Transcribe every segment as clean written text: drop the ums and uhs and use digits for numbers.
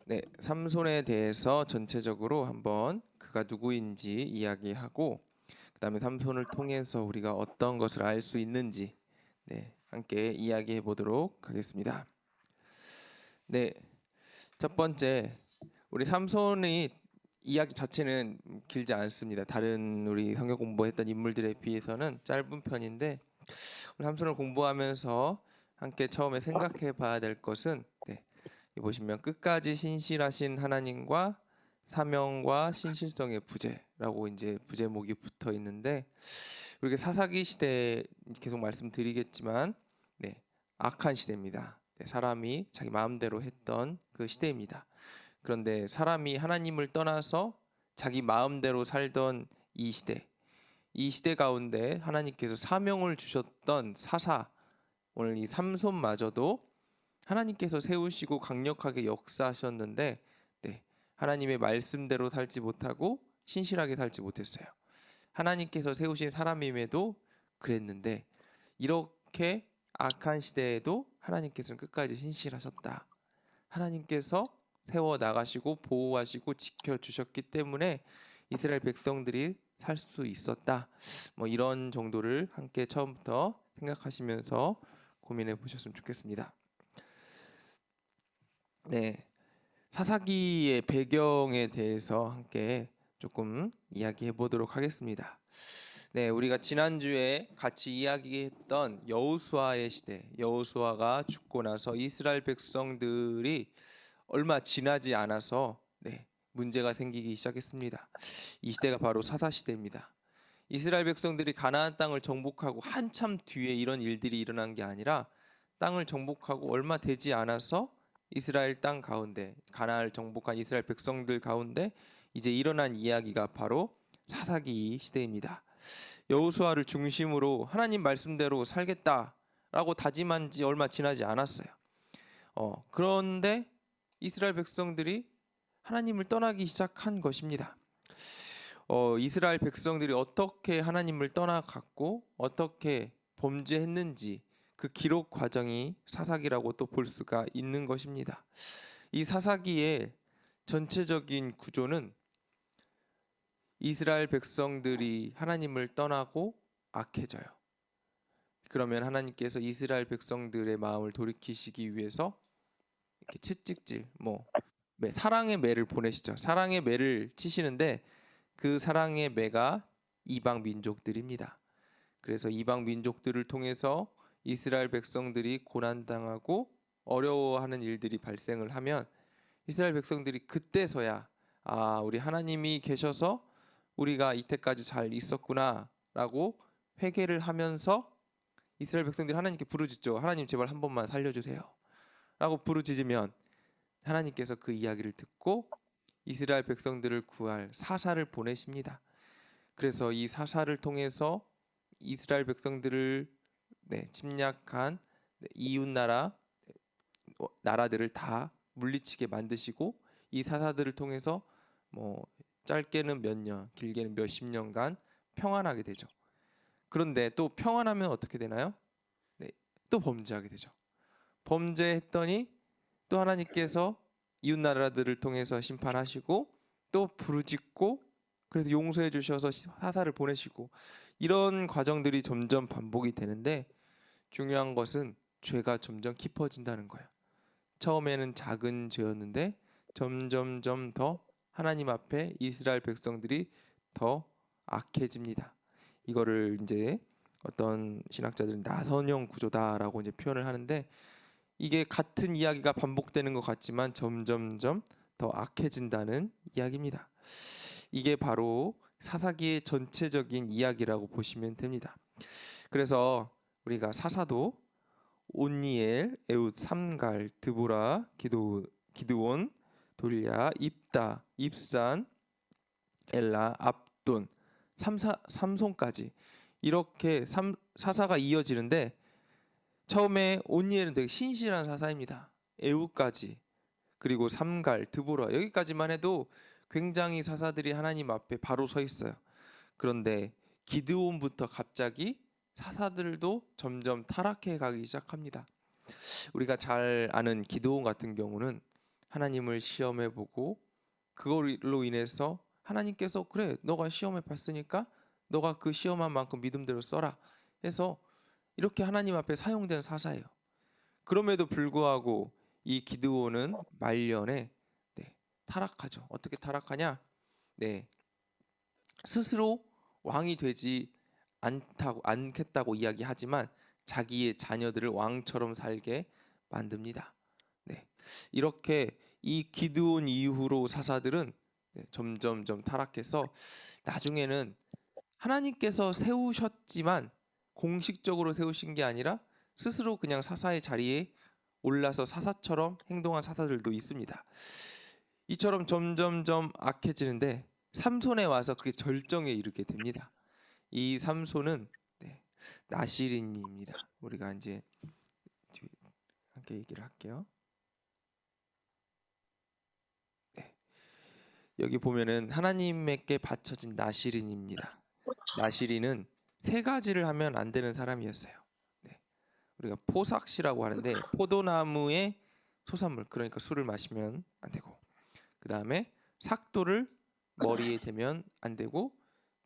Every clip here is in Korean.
네, 삼손에 대해서 전체적으로 한번 그가 누구인지 이야기하고 그다음에 삼손을 통해서 우리가 어떤 것을 알 수 있는지 함께 이야기해 보도록 하겠습니다. 네, 첫 번째 우리 삼손의 이야기 자체는 길지 않습니다. 다른 우리 성경 공부했던 인물들에 비해서는 짧은 편인데 우리 삼손을 공부하면서 함께 처음에 생각해 봐야 될 것은 여기 보시면 끝까지 신실하신 하나님과 사명과 신실성의 부재라고 이제 부제목이 붙어 있는데 우리가 사사기 시대 계속 말씀드리겠지만 악한 시대입니다. 사람이 자기 마음대로 했던 그 시대입니다. 그런데 사람이 하나님을 떠나서 자기 마음대로 살던 이 시대 가운데 하나님께서 사명을 주셨던 사사, 오늘 이 삼손마저도 하나님께서 세우시고 강력하게 역사하셨는데 하나님의 말씀대로 살지 못하고 신실하게 살지 못했어요. 하나님께서 세우신 사람임에도 그랬는데 이렇게 악한 시대에도 하나님께서는 끝까지 신실하셨다. 하나님께서 세워 나가시고 보호하시고 지켜주셨기 때문에 이스라엘 백성들이 살 수 있었다. 뭐 이런 정도를 함께 처음부터 생각하시면서 고민해 보셨으면 좋겠습니다. 네, 사사기의 배경에 대해서 함께 조금 이야기해 보도록 하겠습니다. 네, 우리가 지난주에 같이 이야기했던 여호수아의 시대, 여호수아가 죽고 나서 이스라엘 백성들이 얼마 지나지 않아서 문제가 생기기 시작했습니다. 이 시대가 바로 사사 시대입니다. 이스라엘 백성들이 가나안 땅을 정복하고 한참 뒤에 이런 일들이 일어난 게 아니라 땅을 정복하고 얼마 되지 않아서 이스라엘 땅 가운데 가나안을 정복한 이스라엘 백성들 가운데 이제 일어난 이야기가 바로 사사기 시대입니다. 여호수아를 중심으로 하나님 말씀대로 살겠다라고 다짐한 지 얼마 지나지 않았어요. 그런데 이스라엘 백성들이 하나님을 떠나기 시작한 것입니다. 이스라엘 백성들이 어떻게 하나님을 떠나갔고 어떻게 범죄했는지 그 기록 과정이 사사기라고 또 볼 수가 있는 것입니다. 이 사사기의 전체적인 구조는 이스라엘 백성들이 하나님을 떠나고 악해져요. 그러면 하나님께서 이스라엘 백성들의 마음을 돌이키시기 위해서 이렇게 채찍질, 사랑의 매를 보내시죠. 사랑의 매를 치시는데 그 사랑의 매가 이방 민족들입니다. 그래서 이방 민족들을 통해서 이스라엘 백성들이 고난당하고 어려워하는 일들이 발생을 하면 이스라엘 백성들이 그때서야 우리 하나님이 계셔서 우리가 이때까지 잘 있었구나라고 회개를 하면서 이스라엘 백성들이 하나님께 부르짖죠. 하나님 제발 한 번만 살려주세요 라고 부르짖으면 하나님께서 그 이야기를 듣고 이스라엘 백성들을 구할 사사를 보내십니다. 그래서 이 사사를 통해서 이스라엘 백성들을 침략한 이웃 나라들을 다 물리치게 만드시고 이 사사들을 통해서 짧게는 몇 년, 길게는 몇십 년간 평안하게 되죠. 그런데 또 평안하면 어떻게 되나요? 또 범죄하게 되죠. 범죄했더니 또 하나님께서 이웃 나라들을 통해서 심판하시고 또 부르짖고 그래서 용서해 주셔서 사사를 보내시고 이런 과정들이 점점 반복이 되는데 중요한 것은 죄가 점점 깊어진다는 거예요. 처음에는 작은 죄였는데 점점점 더 하나님 앞에 이스라엘 백성들이 더 악해집니다. 이거를 이제 어떤 신학자들은 나선형 구조다라고 이제 표현을 하는데 이게 같은 이야기가 반복되는 것 같지만 점점점 더 악해진다는 이야기입니다. 이게 바로 사사기의 전체적인 이야기라고 보시면 됩니다. 그래서 우리가 사사도 온니엘, 에웃, 삼갈, 드보라, 기드온, 돌랴, 입다, 입산, 엘라, 압돈, 삼손까지 이렇게 사사가 이어지는데 처음에 온니엘은 되게 신실한 사사입니다. 에웃까지 그리고 삼갈, 드보라 여기까지만 해도 굉장히 사사들이 하나님 앞에 바로 서 있어요. 그런데 기드온부터 갑자기 사사들도 점점 타락해 가기 시작합니다. 우리가 잘 아는 기드온 같은 경우는 하나님을 시험해 보고 그걸로 인해서 하나님께서 그래 너가 시험해 봤으니까 너가 그 시험한 만큼 믿음대로 써라 해서 이렇게 하나님 앞에 사용된 사사예요. 그럼에도 불구하고 이 기드온은 말년에 타락하죠. 어떻게 타락하냐? 스스로 왕이 되지 않겠다고 이야기하지만 자기의 자녀들을 왕처럼 살게 만듭니다. 이렇게 이 기드온 이후로 사사들은 점점점 타락해서 나중에는 하나님께서 세우셨지만 공식적으로 세우신 게 아니라 스스로 그냥 사사의 자리에 올라서 사사처럼 행동한 사사들도 있습니다. 이처럼 점점점 악해지는데 삼손에 와서 그게 절정에 이르게 됩니다. 이 삼손은 나시린입니다. 우리가 이제 함께 얘기를 할게요. 여기 보면은 하나님께 바쳐진 나시린입니다. 나시린은 세 가지를 하면 안 되는 사람이었어요. 우리가 포삭시라고 하는데 포도나무의 소산물, 그러니까 술을 마시면 안 되고, 그 다음에 삭도를 머리에 대면 안 되고,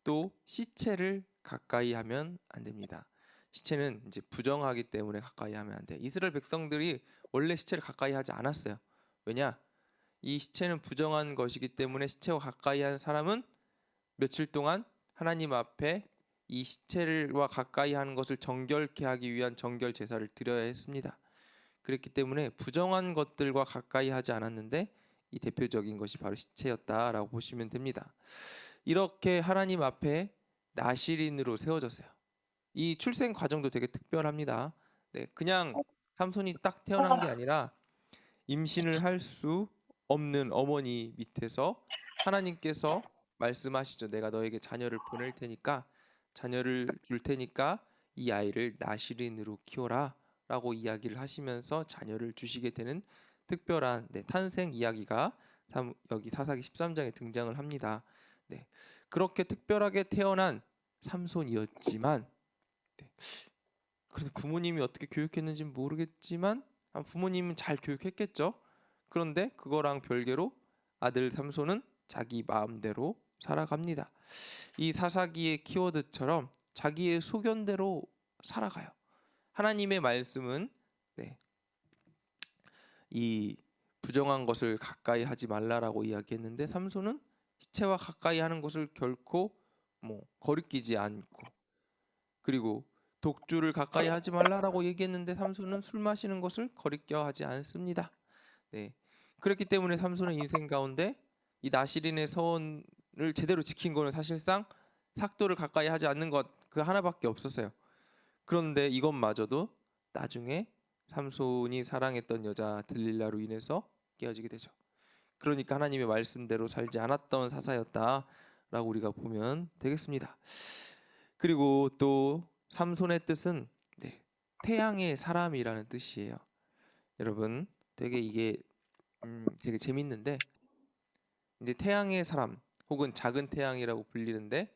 또 시체를 가까이 하면 안 됩니다. 시체는 이제 부정하기 때문에 가까이 하면 안 돼. 이스라엘 백성들이 원래 시체를 가까이 하지 않았어요. 왜냐? 이 시체는 부정한 것이기 때문에 시체와 가까이 하는 사람은 며칠 동안 하나님 앞에 이 시체와 가까이 하는 것을 정결케 하기 위한 정결 제사를 드려야 했습니다. 그렇기 때문에 부정한 것들과 가까이 하지 않았는데 이 대표적인 것이 바로 시체였다라고 보시면 됩니다. 이렇게 하나님 앞에 나시린으로 세워졌어요. 이 출생 과정도 되게 특별합니다. 그냥 삼손이 딱 태어난 게 아니라 임신을 할 수 없는 어머니 밑에서 하나님께서 말씀하시죠. 내가 너에게 자녀를 보낼 테니까 자녀를 줄 테니까 이 아이를 나시린으로 키워라 라고 이야기를 하시면서 자녀를 주시게 되는 특별한 탄생 이야기가 여기 사사기 13장에 등장을 합니다. 그렇게 특별하게 태어난 삼손이었지만 그래서 부모님이 어떻게 교육했는지는 모르겠지만 부모님은 잘 교육했겠죠. 그런데 그거랑 별개로 아들 삼손은 자기 마음대로 살아갑니다. 이 사사기의 키워드처럼 자기의 소견대로 살아가요. 하나님의 말씀은 이 부정한 것을 가까이 하지 말라라고 이야기했는데 삼손은 시체와 가까이 하는 것을 결코 거리끼지 않고, 그리고 독주를 가까이 하지 말라라고 얘기했는데 삼손은 술 마시는 것을 거리껴 하지 않습니다. 그렇기 때문에 삼손의 인생 가운데 이 나시린의 서원을 제대로 지킨 거는 사실상 삭도를 가까이 하지 않는 것 그 하나밖에 없었어요. 그런데 이것마저도 나중에 삼손이 사랑했던 여자 들릴라로 인해서 깨어지게 되죠. 그러니까 하나님의 말씀대로 살지 않았던 사사였다라고 우리가 보면 되겠습니다. 그리고 또 삼손의 뜻은 태양의 사람이라는 뜻이에요. 여러분 되게 이게 되게 재밌는데 이제 태양의 사람 혹은 작은 태양이라고 불리는데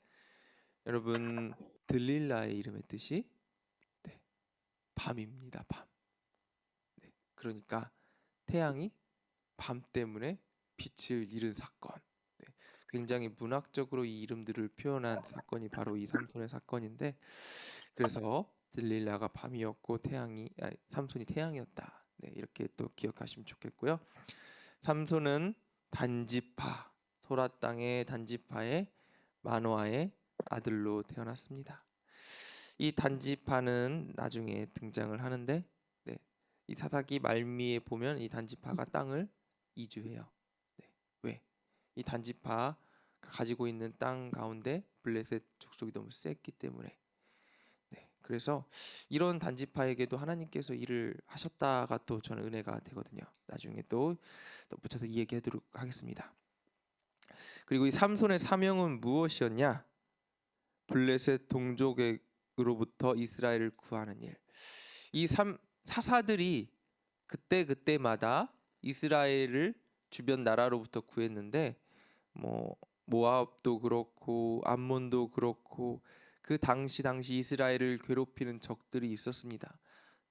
여러분 들릴라의 이름의 뜻이 밤입니다. 밤. 그러니까 태양이 밤 때문에 빛을 잃은 사건. 굉장히 문학적으로 이 이름들을 표현한 사건이 바로 이 삼손의 사건인데, 그래서 들릴라가 밤이었고 삼손이 태양이었다. 이렇게 또 기억하시면 좋겠고요. 삼손은 단지파, 소라 땅의 단지파의 마노아의 아들로 태어났습니다. 이 단지파는 나중에 등장을 하는데 이 사사기 말미에 보면 이 단지파가 땅을 이주해요. 왜? 이 단지파가 가지고 있는 땅 가운데 블레셋 족속이 너무 셌기 때문에. 그래서 이런 단지파에게도 하나님께서 일을 하셨다가 또 저는 은혜가 되거든요. 나중에 또 붙여서 이 얘기하도록 하겠습니다. 그리고 이 삼손의 사명은 무엇이었냐? 블레셋 동족으로부터 이스라엘을 구하는 일. 이 사사들이 그때마다 이스라엘을 주변 나라로부터 구했는데 모압도 그렇고 암몬도 그렇고 그 당시 이스라엘을 괴롭히는 적들이 있었습니다.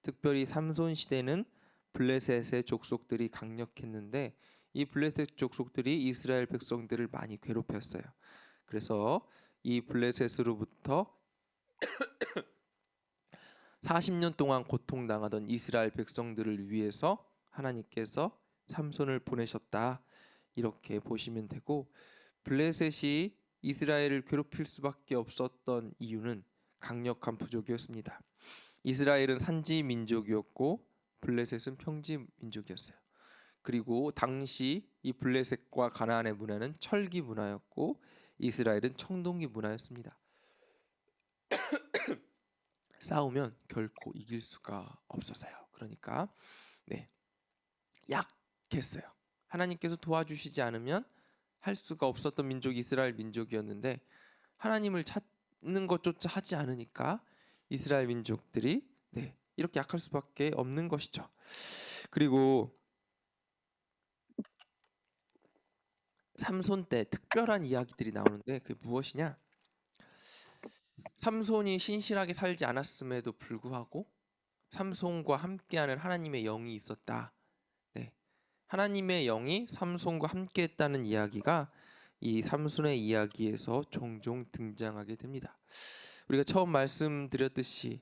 특별히 삼손 시대는 블레셋의 족속들이 강력했는데 이 블레셋 족속들이 이스라엘 백성들을 많이 괴롭혔어요. 그래서 이 블레셋으로부터 40년 동안 고통당하던 이스라엘 백성들을 위해서 하나님께서 삼손을 보내셨다. 이렇게 보시면 되고, 블레셋이 이스라엘을 괴롭힐 수밖에 없었던 이유는 강력한 부족이었습니다. 이스라엘은 산지 민족이었고 블레셋은 평지 민족이었어요. 그리고 당시 이 블레셋과 가나안의 문화는 철기 문화였고 이스라엘은 청동기 문화였습니다. 싸우면 결코 이길 수가 없었어요. 그러니까 약했어요. 하나님께서 도와주시지 않으면 할 수가 없었던 민족이 이스라엘 민족이었는데, 하나님을 찾는 것조차 하지 않으니까 이스라엘 민족들이 이렇게 약할 수밖에 없는 것이죠. 그리고 삼손 때 특별한 이야기들이 나오는데 그게 무엇이냐? 삼손이 신실하게 살지 않았음에도 불구하고 삼손과 함께하는 하나님의 영이 있었다. 하나님의 영이 삼손과 함께했다는 이야기가 이 삼손의 이야기에서 종종 등장하게 됩니다. 우리가 처음 말씀드렸듯이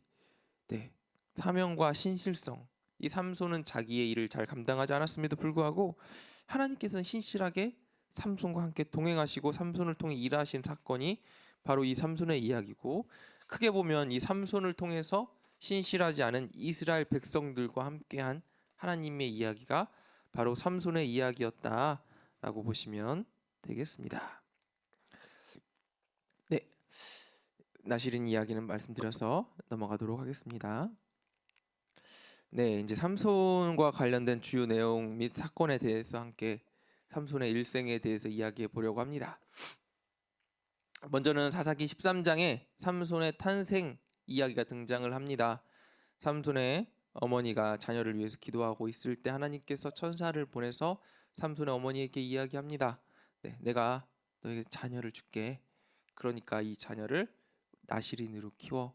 사명과 신실성, 이 삼손은 자기의 일을 잘 감당하지 않았음에도 불구하고 하나님께서는 신실하게 삼손과 함께 동행하시고 삼손을 통해 일하신 사건이 바로 이 삼손의 이야기고, 크게 보면 이 삼손을 통해서 신실하지 않은 이스라엘 백성들과 함께한 하나님의 이야기가 바로 삼손의 이야기였다라고 보시면 되겠습니다. 나실인 이야기는 말씀드려서 넘어가도록 하겠습니다. 이제 삼손과 관련된 주요 내용 및 사건에 대해서 함께 삼손의 일생에 대해서 이야기해 보려고 합니다. 먼저는 사사기 13장에 삼손의 탄생 이야기가 등장을 합니다. 삼손의 어머니가 자녀를 위해서 기도하고 있을 때 하나님께서 천사를 보내서 삼손의 어머니에게 이야기합니다. 내가 너에게 자녀를 줄게. 그러니까 이 자녀를 나실인으로 키워.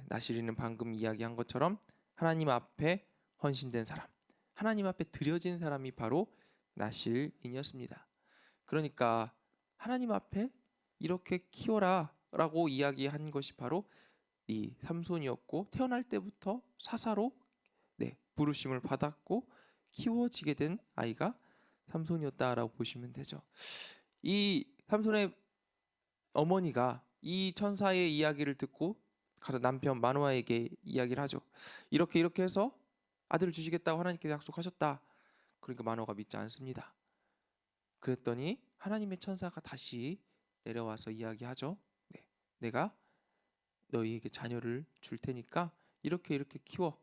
나실인은 방금 이야기한 것처럼 하나님 앞에 헌신된 사람, 하나님 앞에 드려진 사람이 바로 나실인이었습니다. 그러니까 하나님 앞에 이렇게 키워라 라고 이야기한 것이 바로 이 삼손이었고, 태어날 때부터 사사로 부르심을 받았고 키워지게 된 아이가 삼손이었다라고 보시면 되죠. 이 삼손의 어머니가 이 천사의 이야기를 듣고 가서 남편 마노아에게 이야기를 하죠. 이렇게 해서 아들을 주시겠다고 하나님께서 약속하셨다. 그러니까 마노아가 믿지 않습니다. 그랬더니 하나님의 천사가 다시 내려와서 이야기하죠. 내가 너희에게 자녀를 줄 테니까 이렇게 키워.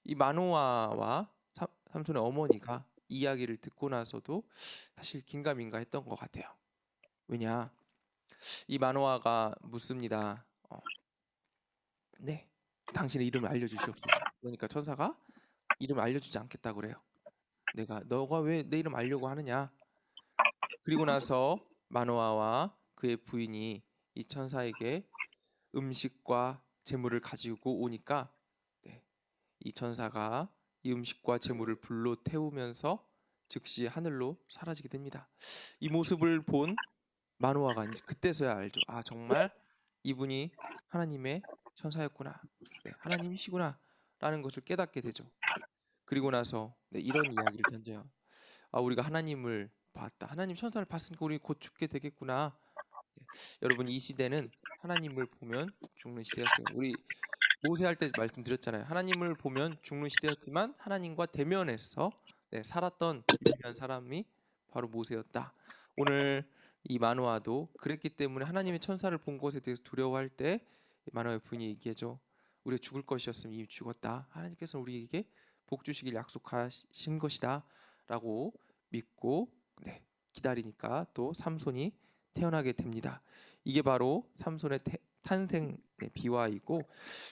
이 마노아와 삼손의 어머니가 이야기를 듣고 나서도 사실 긴가민가 했던 것 같아요. 왜냐? 이 마노아가 묻습니다. 당신의 이름을 알려주시옵소서. 그러니까 천사가 이름을 알려주지 않겠다고 그래요. 너가 왜 내 이름 알려고 하느냐? 그리고 나서 마노아와 그의 부인이 이 천사에게 음식과 재물을 가지고 오니까 이 천사가 이 음식과 재물을 불로 태우면서 즉시 하늘로 사라지게 됩니다. 이 모습을 본 마노아가 이제 그때서야 알죠. 아, 정말 이분이 하나님의 천사였구나. 하나님이시구나 라는 것을 깨닫게 되죠. 그리고 나서 이런 이야기를 던져요. 아, 우리가 하나님을 봤다. 하나님 천사를 봤으니까 우리 곧 죽게 되겠구나. 여러분, 이 시대는 하나님을 보면 죽는 시대였어요. 우리 모세 할 때 말씀드렸잖아요. 하나님을 보면 죽는 시대였지만 하나님과 대면해서 살았던 유일한 사람이 바로 모세였다. 오늘 이 마노아도 그랬기 때문에 하나님의 천사를 본 것에 대해서 두려워할 때 마노아의 부인이 얘기해줘. 우리가 죽을 것이었으면 이미 죽었다. 하나님께서 우리에게 복 주시길 약속하신 것이다 라고 믿고 기다리니까 또 삼손이 태어나게 됩니다. 이게 바로 삼손의 탄생 비화이고,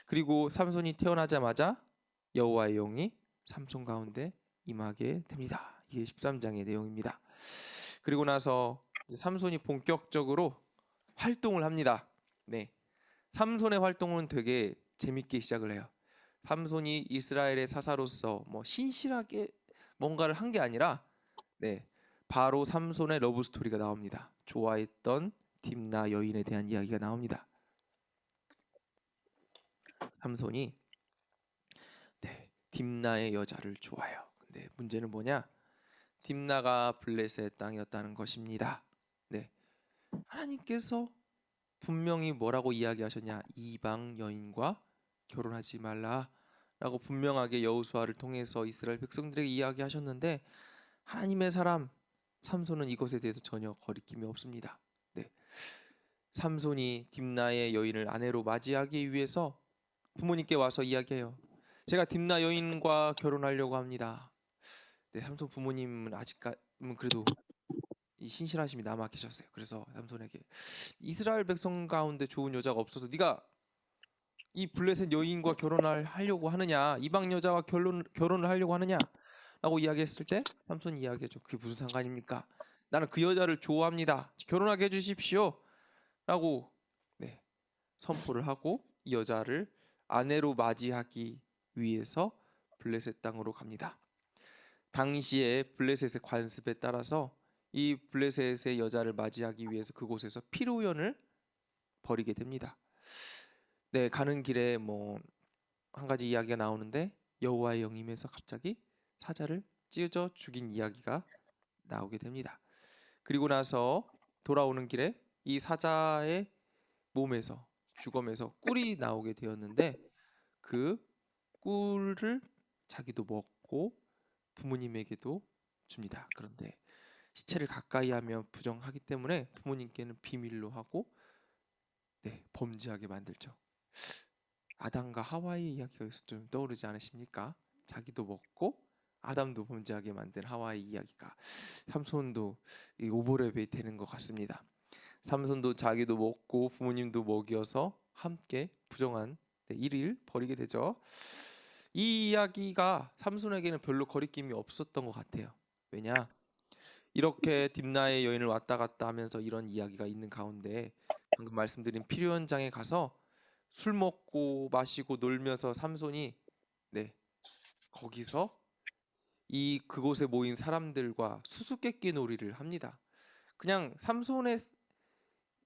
그리고 삼손이 태어나자마자 여호와의 영이 삼손 가운데 임하게 됩니다. 이게 13장의 내용입니다. 그리고 나서 삼손이 본격적으로 활동을 합니다. 삼손의 활동은 되게 재밌게 시작을 해요. 삼손이 이스라엘의 사사로서 신실하게 뭔가를 한 게 아니라 네, 바로 삼손의 러브 스토리가 나옵니다. 좋아했던 딥나 여인에 대한 이야기가 나옵니다. 삼손이 딥나의 여자를 좋아해요. 근데 문제는 뭐냐? 딥나가 블레셋 땅이었다는 것입니다. 네, 하나님께서 분명히 뭐라고 이야기하셨냐? 이방 여인과 결혼하지 말라라고 분명하게 여호수아를 통해서 이스라엘 백성들에게 이야기하셨는데 하나님의 사람 삼손은 이것에 대해서 전혀 거리낌이 없습니다. 네, 삼손이 딥나의 여인을 아내로 맞이하기 위해서 부모님께 와서 이야기해요. 제가 딥나 여인과 결혼하려고 합니다. 네, 삼손 부모님은 아직까지는 그래도 이 신실하심이 남아 계셨어요. 그래서 삼손에게 이스라엘 백성 가운데 좋은 여자가 없어서 네가 이 블레셋 여인과 결혼을 하려고 하느냐, 이방 여자와 결혼을 하려고 하느냐라고 이야기했을 때 삼손이 이야기하죠. 그게 무슨 상관입니까? 나는 그 여자를 좋아합니다. 결혼하게 해주십시오라고 네, 선포를 하고 이 여자를 아내로 맞이하기 위해서 블레셋 땅으로 갑니다. 당시에 블레셋의 관습에 따라서 이 블레셋의 여자를 맞이하기 위해서 그곳에서 피로연을 벌이게 됩니다. 네, 가는 길에 뭐 한 가지 이야기가 나오는데 여호와의 영임에서 갑자기 사자를 찢어 죽인 이야기가 나오게 됩니다. 그리고 나서 돌아오는 길에 이 사자의 몸에서 주검에서 꿀이 나오게 되었는데 그 꿀을 자기도 먹고 부모님에게도 줍니다. 그런데 시체를 가까이 하면 부정하기 때문에 부모님께는 비밀로 하고 범죄하게 만들죠. 아담과 하와의 이야기가 여기서 좀 떠오르지 않으십니까? 자기도 먹고 아담도 범죄하게 만든 하와의 이야기가 삼손도 이 오버랩이 되는 것 같습니다. 삼손도 자기도 먹고 부모님도 먹여서 함께 부정한 일을 벌이게 되죠. 이 이야기가 삼손에게는 별로 거리낌이 없었던 것 같아요. 왜냐? 이렇게 딥나의 여인을 왔다 갔다 하면서 이런 이야기가 있는 가운데 방금 말씀드린 피료연장에 가서 술 먹고 마시고 놀면서 삼손이 거기서 이 그곳에 모인 사람들과 수수께끼 놀이를 합니다. 그냥 삼손의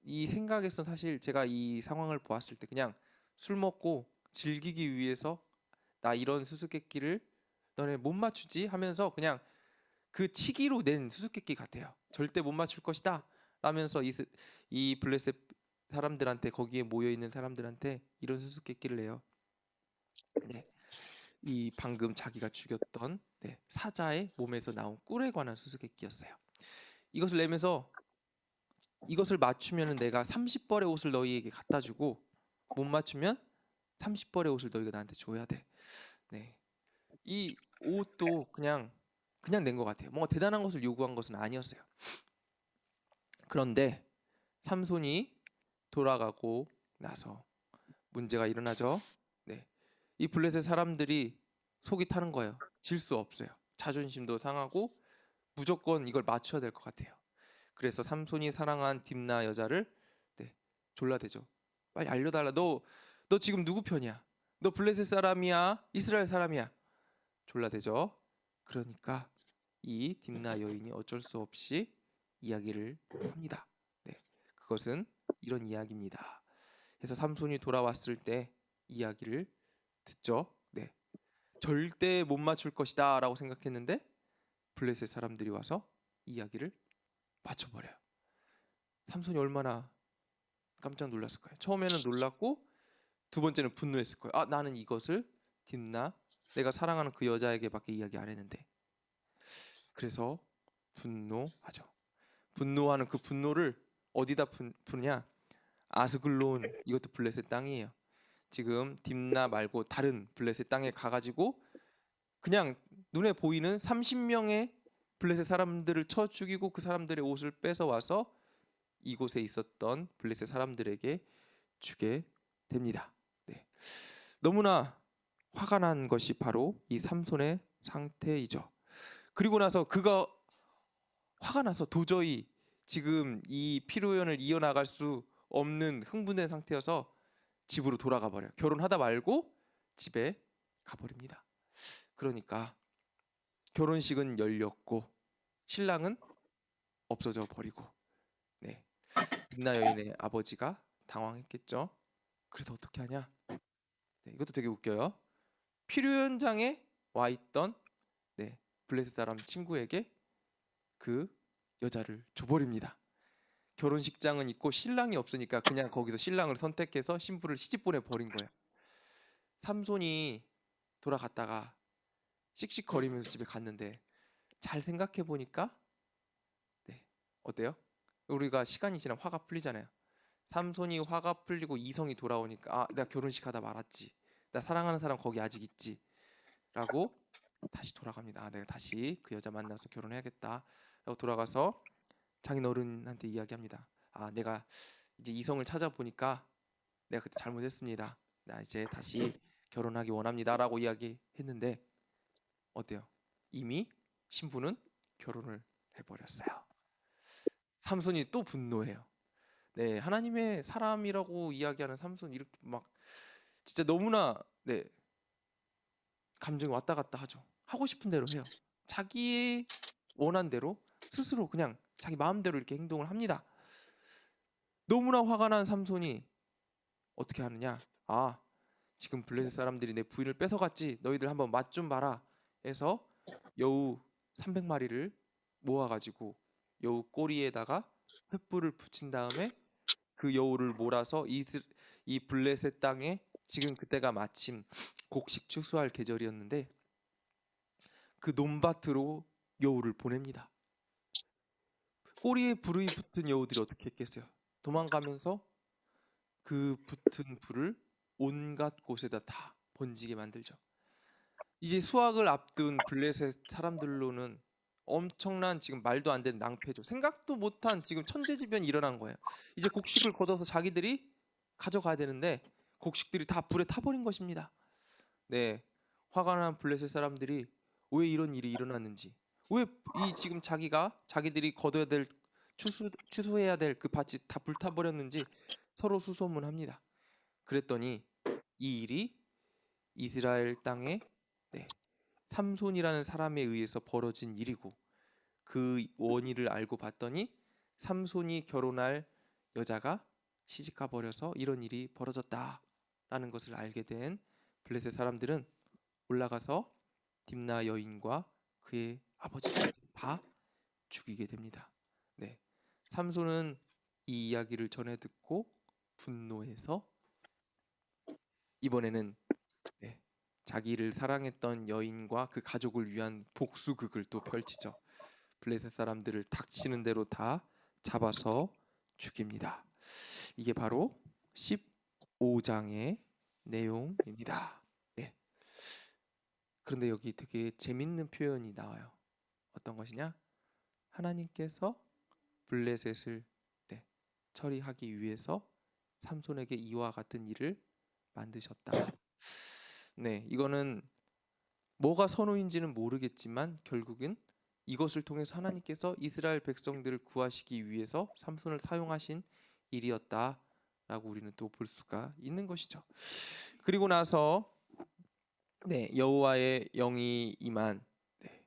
이 생각에서 사실 제가 이 상황을 보았을 때 그냥 술 먹고 즐기기 위해서 나 이런 수수께끼를 너네 못 맞추지 하면서 그냥 그 치기로 낸 수수께끼 같아요. 절대 못 맞출 것이다 라면서 이 블레셋 사람들한테 거기에 모여 있는 사람들한테 이런 수수께끼를 내요. 네, 이 방금 자기가 죽였던 사자의 몸에서 나온 꿀에 관한 수수께끼였어요. 이것을 내면서 이것을 맞추면 내가 30벌의 옷을 너희에게 갖다 주고 못 맞추면 30벌의 옷을 너희가 나한테 줘야 돼. 네, 이 옷도 그냥 낸 것 같아요. 뭔가 대단한 것을 요구한 것은 아니었어요. 그런데 삼손이 돌아가고 나서 문제가 일어나죠. 네, 이 블레셋 사람들이 속이 타는 거예요. 질 수 없어요. 자존심도 상하고 무조건 이걸 맞춰야 될 것 같아요. 그래서 삼손이 사랑한 딥나 여자를 졸라대죠. 빨리 알려달라. 너 지금 누구 편이야? 너 블레셋 사람이야? 이스라엘 사람이야? 졸라대죠. 그러니까 이 딥나 여인이 어쩔 수 없이 이야기를 합니다. 네, 그것은 이런 이야기입니다. 그래서 삼손이 돌아왔을 때 이야기를 듣죠. 네, 절대 못 맞출 것이다라고 생각했는데 블레셋 사람들이 와서 이야기를 맞춰버려요. 삼손이 얼마나 깜짝 놀랐을 거예요. 처음에는 놀랐고 두 번째는 분노했을 거예요. 아, 나는 이것을 딥나 내가 사랑하는 그 여자에게밖에 이야기 안 했는데. 그래서 분노하죠. 분노하는 그 분노를 어디다 푸냐? 아스글론, 이것도 블레셋 땅이에요. 지금 딥나 말고 다른 블레셋 땅에 가가지고 그냥 눈에 보이는 30명의 블레셋 사람들을 쳐 죽이고 그 사람들의 옷을 뺏어 와서 이곳에 있었던 블레셋 사람들에게 주게 됩니다. 네, 너무나 화가 난 것이 바로 이 삼손의 상태이죠. 그리고 나서 그가 화가 나서 도저히 지금 이 피로연을 이어나갈 수 없는 흥분된 상태여서 집으로 돌아가 버려요. 결혼하다 말고 집에 가버립니다. 그러니까 결혼식은 열렸고 신랑은 없어져 버리고 네. 딥나 여인의 아버지가 당황했겠죠. 그래서 어떻게 하냐? 네, 이것도 되게 웃겨요. 필요 현장에 와 있던 네, 블레셋 사람 친구에게 그 여자를 줘버립니다. 결혼식장은 있고 신랑이 없으니까 그냥 거기서 신랑을 선택해서 신부를 시집 보내 버린 거예요. 삼손이 돌아갔다가 씩씩거리면서 집에 갔는데 잘 생각해 보니까 네, 어때요? 우리가 시간이 지나면 화가 풀리잖아요. 삼손이 화가 풀리고 이성이 돌아오니까 아, 내가 결혼식 하다 말았지. 나 사랑하는 사람 거기 아직 있지. 라고 다시 돌아갑니다. 아, 내가 다시 그 여자 만나서 결혼해야겠다. 라고 돌아가서 자기 어른한테 이야기합니다. 아, 내가 이제 이성을 찾아보니까 내가 그때 잘못했습니다. 나 이제 다시 결혼하기 원합니다라고 이야기했는데 어때요? 이미 신부는 결혼을 해버렸어요. 삼손이 또 분노해요. 네, 하나님의 사람이라고 이야기하는 삼손 이렇게 막 진짜 너무나 네, 감정이 왔다 갔다 하죠. 하고 싶은 대로 해요. 자기의 원한 대로 스스로 그냥 자기 마음대로 이렇게 행동을 합니다. 너무나 화가 난 삼손이 어떻게 하느냐? 아, 지금 블레셋 사람들이 내 부인을 뺏어갔지. 너희들 한번 맛 좀 봐라. 해서 여우 300마리를 모아가지고 여우 꼬리에다가 횃불을 붙인 다음에 그 여우를 몰아서 이 블레셋 땅에 지금 그때가 마침 곡식 추수할 계절이었는데 그 논밭으로 여우를 보냅니다. 꼬리에 불이 붙은 여우들이 어떻게 했겠어요? 도망가면서 그 붙은 불을 온갖 곳에다 다 번지게 만들죠. 이제 수확을 앞둔 블레셋 사람들로는 엄청난 지금 말도 안 되는 낭패죠. 생각도 못한 지금 천재지변이 일어난 거예요. 이제 곡식을 걷어서 자기들이 가져가야 되는데 곡식들이 다 불에 타버린 것입니다. 네, 화가 난 블레셋 사람들이 왜 이런 일이 일어났는지, 왜 이 지금 자기들이 거둬야 될 추수해야 될 그 밭이 다 불타버렸는지 서로 수소문합니다. 그랬더니 이 일이 이스라엘 땅에 네, 삼손이라는 사람에 의해서 벌어진 일이고 그 원인을 알고 봤더니 삼손이 결혼할 여자가 시집가 버려서 이런 일이 벌어졌다라는 것을 알게 된 블레셋 사람들은 올라가서 딥나 여인과 그의 아버지까지 다 죽이게 됩니다. 네, 삼손은 이 이야기를 전해 듣고 분노해서 이번에는 네, 자기를 사랑했던 여인과 그 가족을 위한 복수극을 또 펼치죠. 블레셋 사람들을 닥치는 대로 다 잡아서 죽입니다. 이게 바로 15장의 내용입니다. 네. 그런데 여기 되게 재밌는 표현이 나와요. 어떤 것이냐? 하나님께서 블레셋을 네, 처리하기 위해서 삼손에게 이와 같은 일을 만드셨다. 네, 이거는 뭐가 선호인지는 모르겠지만 결국은 이것을 통해서 하나님께서 이스라엘 백성들을 구하시기 위해서 삼손을 사용하신 일이었다라고 우리는 또 볼 수가 있는 것이죠. 그리고 나서 네, 여호와의 영이 임한 네,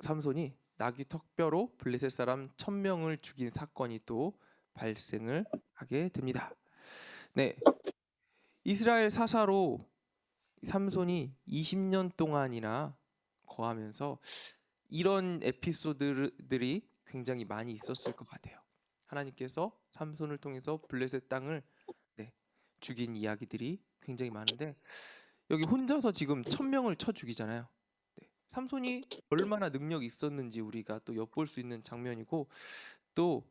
삼손이 나귀 턱뼈로 블레셋 사람 1000명을 죽인 사건이 또 발생을 하게 됩니다. 네, 이스라엘 사사로 삼손이 20년 동안이나 거하면서 이런 에피소드들이 굉장히 많이 있었을 것 같아요. 하나님께서 삼손을 통해서 블레셋 땅을 네, 죽인 이야기들이 굉장히 많은데 여기 혼자서 지금 1000명을 쳐 죽이잖아요. 네, 삼손이 얼마나 능력이 있었는지 우리가 또 엿볼 수 있는 장면이고 또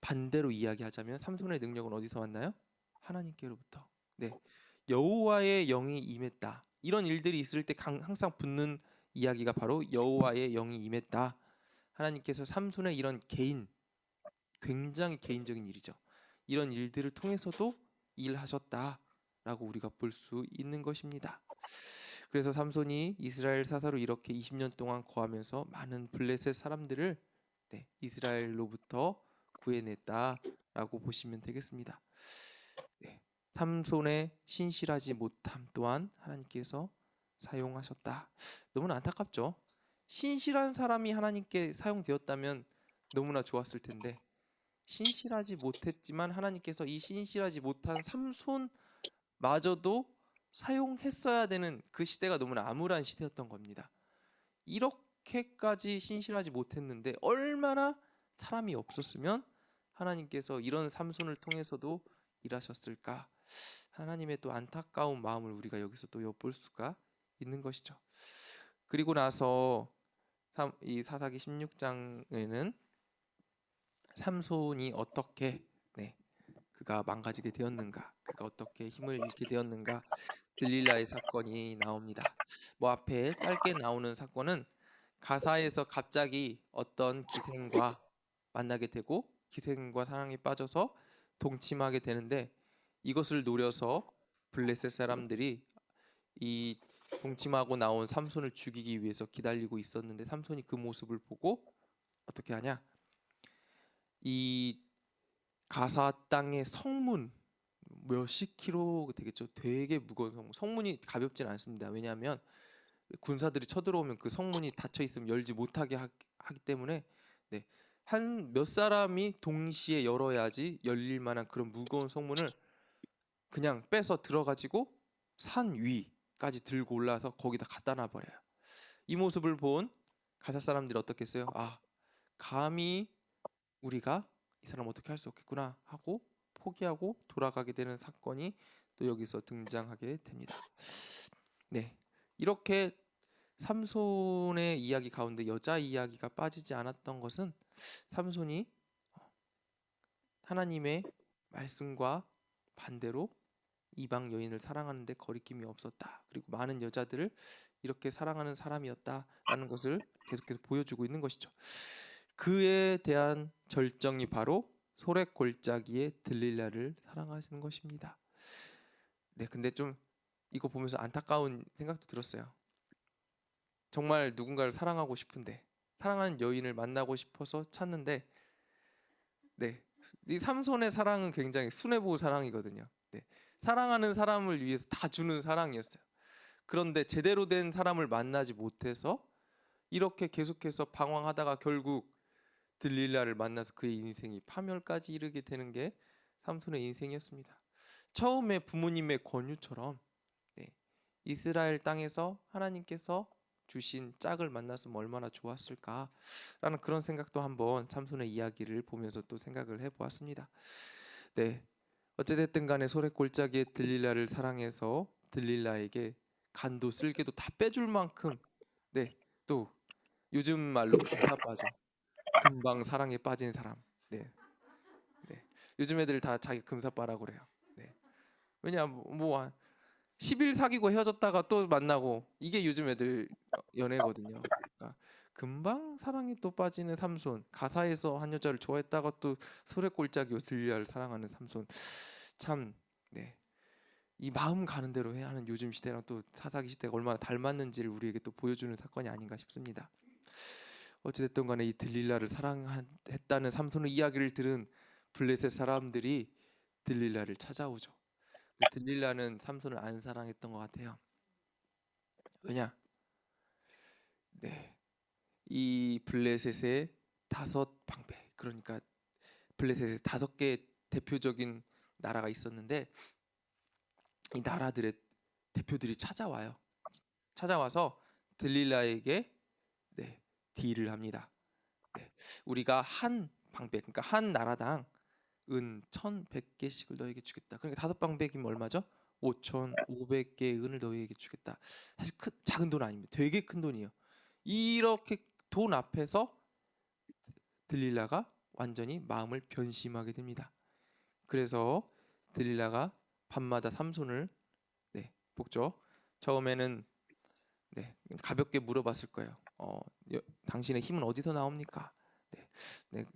반대로 이야기하자면 삼손의 능력은 어디서 왔나요? 하나님께로부터. 네, 여호와의 영이 임했다. 이런 일들이 있을 때 항상 붙는 이야기가 바로 여호와의 영이 임했다. 하나님께서 삼손의 이런 굉장히 개인적인 일이죠. 이런 일들을 통해서도 일하셨다라고 우리가 볼 수 있는 것입니다. 그래서 삼손이 이스라엘 사사로 이렇게 20년 동안 거하면서 많은 블레셋 사람들을 네, 이스라엘로부터 구해냈다라고 보시면 되겠습니다. 네, 삼손의 신실하지 못함 또한 하나님께서 사용하셨다. 너무나 안타깝죠. 신실한 사람이 하나님께 사용되었다면 너무나 좋았을 텐데 신실하지 못했지만 하나님께서 이 신실하지 못한 삼손마저도 사용했어야 되는 그 시대가 너무나 암울한 시대였던 겁니다. 이렇게까지 신실하지 못했는데 얼마나 사람이 없었으면 하나님께서 이런 삼손을 통해서도 일하셨을까? 하나님의 또 안타까운 마음을 우리가 여기서 또 엿볼 수가 있는 것이죠. 그리고 나서 이 사사기 16장에는 삼손이 어떻게 그가 망가지게 되었는가, 그가 어떻게 힘을 잃게 되었는가, 들릴라의 사건이 나옵니다. 뭐 앞에 짧게 나오는 사건은 가사에서 갑자기 어떤 기생과 만나게 되고 기생과 사랑에 빠져서 동침하게 되는데 이것을 노려서 블레셋 사람들이 이 동침하고 나온 삼손을 죽이기 위해서 기다리고 있었는데 삼손이 그 모습을 보고 어떻게 하냐? 이 가사 땅의 성문 몇십 킬로 되겠죠. 되게 무거운 성문이 가볍진 않습니다. 왜냐하면 군사들이 쳐들어오면 그 성문이 닫혀 있으면 열지 못하게 하기 때문에 한 몇 사람이 동시에 열어야지 열릴 만한 그런 무거운 성문을 그냥 빼서 들어가지고 산 위까지 들고 올라서 거기다 갖다 놔버려요. 이 모습을 본 가사 사람들이 어떻게 했어요? 아, 감히 우리가 이 사람 어떻게 할 수 없겠구나 하고 포기하고 돌아가게 되는 사건이 또 여기서 등장하게 됩니다. 네, 이렇게 삼손의 이야기 가운데 여자 이야기가 빠지지 않았던 것은 삼손이 하나님의 말씀과 반대로 이방 여인을 사랑하는데 거리낌이 없었다. 그리고 많은 여자들을 이렇게 사랑하는 사람이었다라는 것을 계속해서 보여주고 있는 것이죠. 그에 대한 절정이 바로 소래 골짜기의 들릴라를 사랑하시는 것입니다. 네, 근데 좀 이거 보면서 안타까운 생각도 들었어요. 정말 누군가를 사랑하고 싶은데 사랑하는 여인을 만나고 싶어서 찾는데 이 삼손의 사랑은 굉장히 순애보호 사랑이거든요. 사랑하는 사람을 위해서 다 주는 사랑이었어요. 그런데 제대로 된 사람을 만나지 못해서 이렇게 계속해서 방황하다가 결국 들릴라를 만나서 그의 인생이 파멸까지 이르게 되는 게 삼손의 인생이었습니다. 처음에 부모님의 권유처럼 이스라엘 땅에서 하나님께서 주신 짝을 만났으면 얼마나 좋았을까라는 그런 생각도 한번 삼손의 이야기를 보면서 또 생각을 해보았습니다. 어찌됐든 간에 소래 골짜기에 들릴라를 사랑해서 들릴라에게 간도 쓸개도 다 빼줄 만큼 또 요즘 말로 금사빠죠. 금방 사랑에 빠진 사람. 요즘 애들 다 자기 금사빠라고 그래요. 왜냐 뭐 10일 사귀고 헤어졌다가 또 만나고 이게 요즘 애들 연애거든요. 그러니까 금방 사랑에 또 빠지는 삼손. 가사에서 한 여자를 좋아했다가 또 소래골짜기로 들릴라를 사랑하는 삼손. 참 이 마음 가는 대로 해야 하는 요즘 시대랑 또 사사기 시대가 얼마나 닮았는지를 우리에게 또 보여주는 사건이 아닌가 싶습니다. 어찌됐든 간에 이 들릴라를 사랑했다는 삼손의 이야기를 들은 블레셋 사람들이 들릴라를 찾아오죠. 들릴라는 삼손을 안 사랑했던 것 같아요. 왜냐? 이 블레셋의 5방배, 그러니까 블레셋의 5개 대표적인 나라가 있었는데 이 나라들의 대표들이 찾아와서 들릴라에게 딜을 합니다. 우리가 한 방백, 그러니까 한 나라당 은 1,100개씩을 너에게 주겠다. 그러니까 5방백이면 얼마죠? 5,500개의 은을 너에게 주겠다. 사실 작은 돈 아닙니다. 되게 큰 돈이에요. 이렇게 돈 앞에서 들릴라가 완전히 마음을 변심하게 됩니다. 그래서 들릴라가 밤마다 삼손을 복죠. 처음에는 가볍게 물어봤을 거예요. 당신의 힘은 어디서 나옵니까?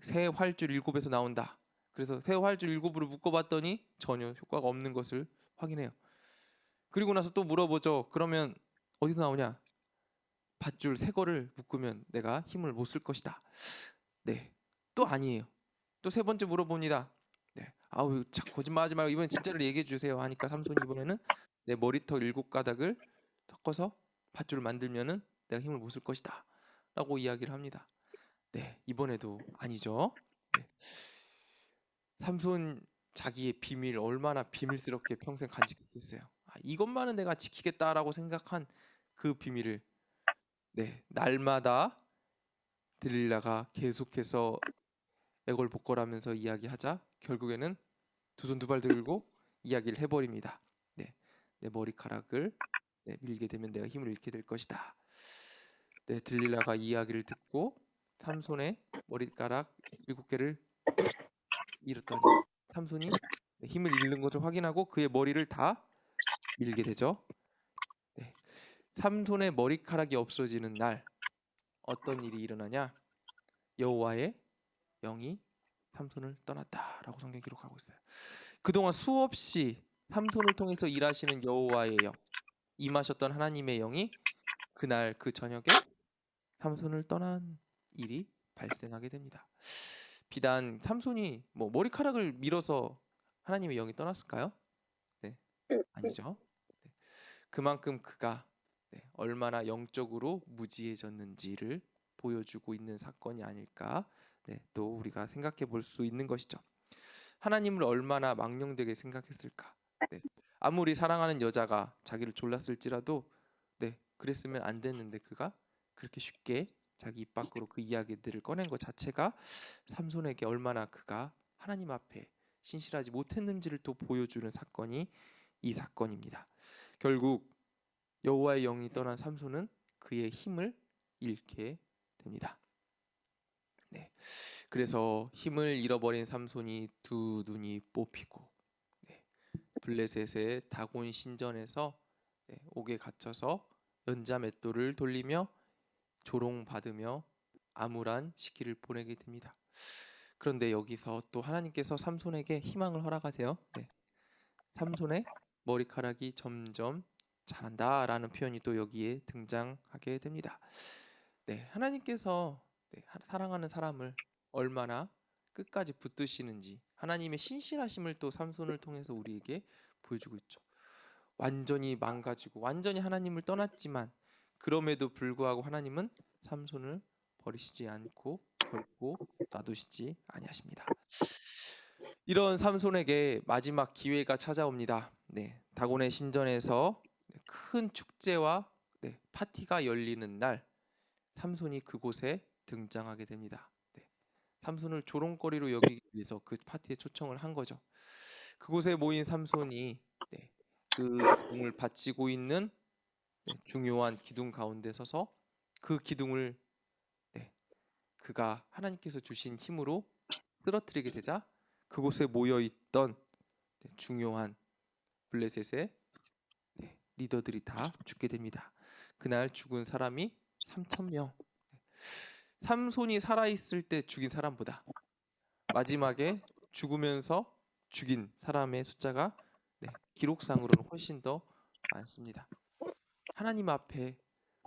새 활줄 7에서 나온다. 그래서 새 활줄 7으로 묶어봤더니 전혀 효과가 없는 것을 확인해요. 그리고 나서 또 물어보죠. 그러면 어디서 나오냐? 밧줄 새 거를 묶으면 내가 힘을 못 쓸 것이다. 또 아니에요. 또 세 번째 물어봅니다. 아우 거짓말하지 말고 이번엔 진짜를 얘기해 주세요 하니까 삼손이 이번에는 내 머리털 7가닥을 섞어서 밧줄을 만들면은 내가 힘을 못 쓸 것이다 라고 이야기를 합니다. 네, 이번에도 아니죠. 네. 삼손 자기의 비밀 얼마나 비밀스럽게 평생 간직했겠어요. 이것만은 내가 지키겠다라고 생각한 그 비밀을 날마다 들릴라가 계속해서 애걸복걸하면서 이야기하자 결국에는 두 손 두 발 들고 이야기를 해버립니다. 내 머리카락을 밀게 되면 내가 힘을 잃게 될 것이다. 들릴라가 이야기를 듣고 삼손의 머리카락 7개를 밀었더니 삼손이 힘을 잃는 것을 확인하고 그의 머리를 다 밀게 되죠. 삼손의 머리카락이 없어지는 날 어떤 일이 일어나냐? 여호와의 영이 삼손을 떠났다라고 성경이 기록하고 있어요. 그동안 수없이 삼손을 통해서 일하시는 여호와의 영, 임하셨던 하나님의 영이 그날 그 저녁에 삼손을 떠난 일이 발생하게 됩니다. 비단 삼손이 머리카락을 밀어서 하나님의 영이 떠났을까요? 네, 아니죠. 그만큼 그가 얼마나 영적으로 무지해졌는지를 보여주고 있는 사건이 아닐까 또 우리가 생각해 볼 수 있는 것이죠. 하나님을 얼마나 망령되게 생각했을까. 아무리 사랑하는 여자가 자기를 졸랐을지라도 그랬으면 안 됐는데 그가 그렇게 쉽게 자기 입 밖으로 그 이야기들을 꺼낸 것 자체가 삼손에게 얼마나 그가 하나님 앞에 신실하지 못했는지를 또 보여주는 사건이 이 사건입니다. 결국 여호와의 영이 떠난 삼손은 그의 힘을 잃게 됩니다. 그래서 힘을 잃어버린 삼손이 두 눈이 뽑히고 블레셋의 다곤 신전에서 옥에 갇혀서 연자맷돌을 돌리며 조롱받으며 암울한 시기를 보내게 됩니다. 그런데 여기서 또 하나님께서 삼손에게 희망을 허락하세요. 삼손의 머리카락이 점점 자란다라는 표현이 또 여기에 등장하게 됩니다. 하나님께서 사랑하는 사람을 얼마나 끝까지 붙드시는지 하나님의 신실하심을 또 삼손을 통해서 우리에게 보여주고 있죠. 완전히 망가지고 완전히 하나님을 떠났지만 그럼에도 불구하고 하나님은 삼손을 버리시지 않고 결코 놔두시지 아니하십니다. 이런 삼손에게 마지막 기회가 찾아옵니다. 다곤의 신전에서 큰 축제와 파티가 열리는 날 삼손이 그곳에 등장하게 됩니다. 삼손을 조롱거리로 여기기 위해서 그 파티에 초청을 한 거죠. 그곳에 모인 삼손이 그 기둥을 받치고 있는 중요한 기둥 가운데 서서 그 기둥을 그가 하나님께서 주신 힘으로 쓰러뜨리게 되자 그곳에 모여 있던 중요한 블레셋의 리더들이 다 죽게 됩니다. 그날 죽은 사람이 3,000명. 삼손이 살아있을 때 죽인 사람보다 마지막에 죽으면서 죽인 사람의 숫자가 기록상으로는 훨씬 더 많습니다. 하나님 앞에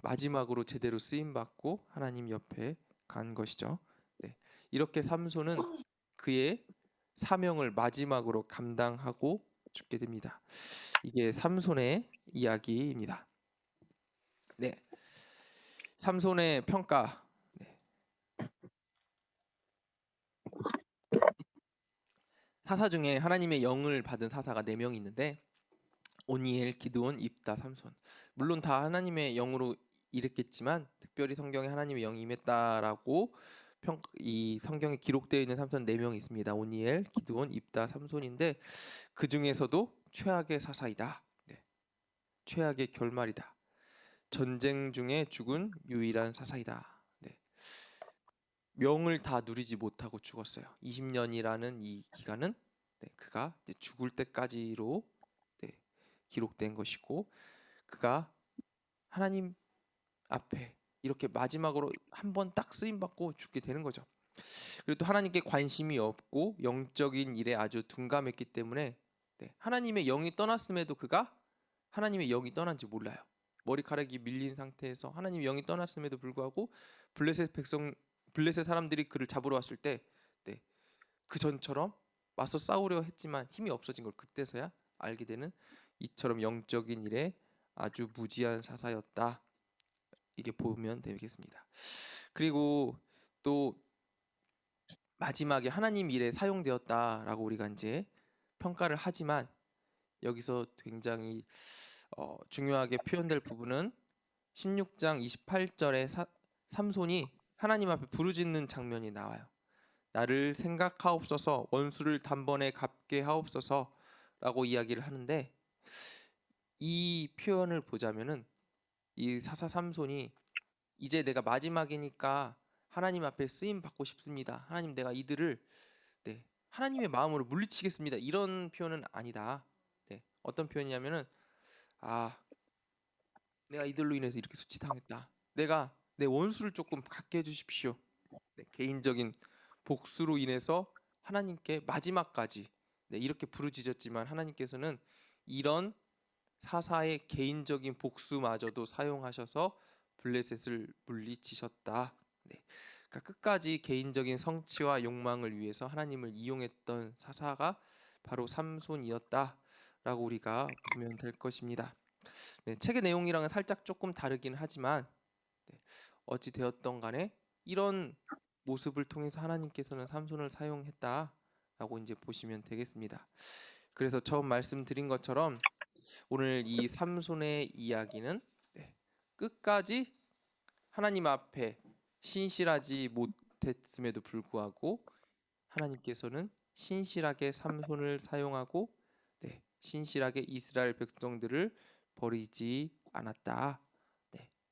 마지막으로 제대로 쓰임받고 하나님 옆에 간 것이죠. 이렇게 삼손은 그의 사명을 마지막으로 감당하고 죽게 됩니다. 이게 삼손의 이야기입니다. 삼손의 평가. 사사 중에 하나님의 영을 받은 사사가 4명이 있는데 오니엘, 기드온, 입다, 삼손. 물론 다 하나님의 영으로 일했겠지만 특별히 성경에 하나님의 영이 임했다라고 이 성경에 기록되어 있는 삼손 4명이 있습니다. 오니엘, 기드온, 입다, 삼손인데 그 중에서도 최악의 사사이다. 최악의 결말이다. 전쟁 중에 죽은 유일한 사사이다. 명을 다 누리지 못하고 죽었어요. 20년이라는 이 기간은 그가 죽을 때까지로 기록된 것이고 그가 하나님 앞에 이렇게 마지막으로 한 번 딱 쓰임 받고 죽게 되는 거죠. 그리고 또 하나님께 관심이 없고 영적인 일에 아주 둔감했기 때문에 하나님의 영이 떠났음에도 그가 하나님의 영이 떠난지 몰라요. 머리카락이 밀린 상태에서 하나님의 영이 떠났음에도 불구하고 블레셋 사람들이 그를 잡으러 왔을 때 그 전처럼 맞서 싸우려 했지만 힘이 없어진 걸 그때서야 알게 되는 이처럼 영적인 일에 아주 무지한 사사였다. 이게 보면 되겠습니다. 그리고 또 마지막에 하나님 일에 사용되었다라고 우리가 이제 평가를 하지만 여기서 굉장히 중요하게 표현될 부분은 16장 28절에 삼손이 하나님 앞에 부르짖는 장면이 나와요. 나를 생각하옵소서, 원수를 단번에 갚게 하옵소서라고 이야기를 하는데, 이 표현을 보자면은 이 사사 삼손이 이제 내가 마지막이니까 하나님 앞에 쓰임 받고 싶습니다. 하나님, 내가 이들을 하나님의 마음으로 물리치겠습니다. 이런 표현은 아니다. 어떤 표현이냐면은 내가 이들로 인해서 이렇게 수치당했다. 내가 내 원수를 조금 갖게 해주십시오. 개인적인 복수로 인해서 하나님께 마지막까지 이렇게 부르짖었지만 하나님께서는 이런 사사의 개인적인 복수마저도 사용하셔서 블레셋을 물리치셨다. 그러니까 끝까지 개인적인 성취와 욕망을 위해서 하나님을 이용했던 사사가 바로 삼손이었다라고 우리가 보면 될 것입니다. 책의 내용이랑은 살짝 조금 다르긴 하지만 어찌 되었던 간에 이런 모습을 통해서 하나님께서는 삼손을 사용했다라고 이제 보시면 되겠습니다. 그래서 처음 말씀드린 것처럼 오늘 이 삼손의 이야기는 끝까지 하나님 앞에 신실하지 못했음에도 불구하고 하나님께서는 신실하게 삼손을 사용하고 신실하게 이스라엘 백성들을 버리지 않았다.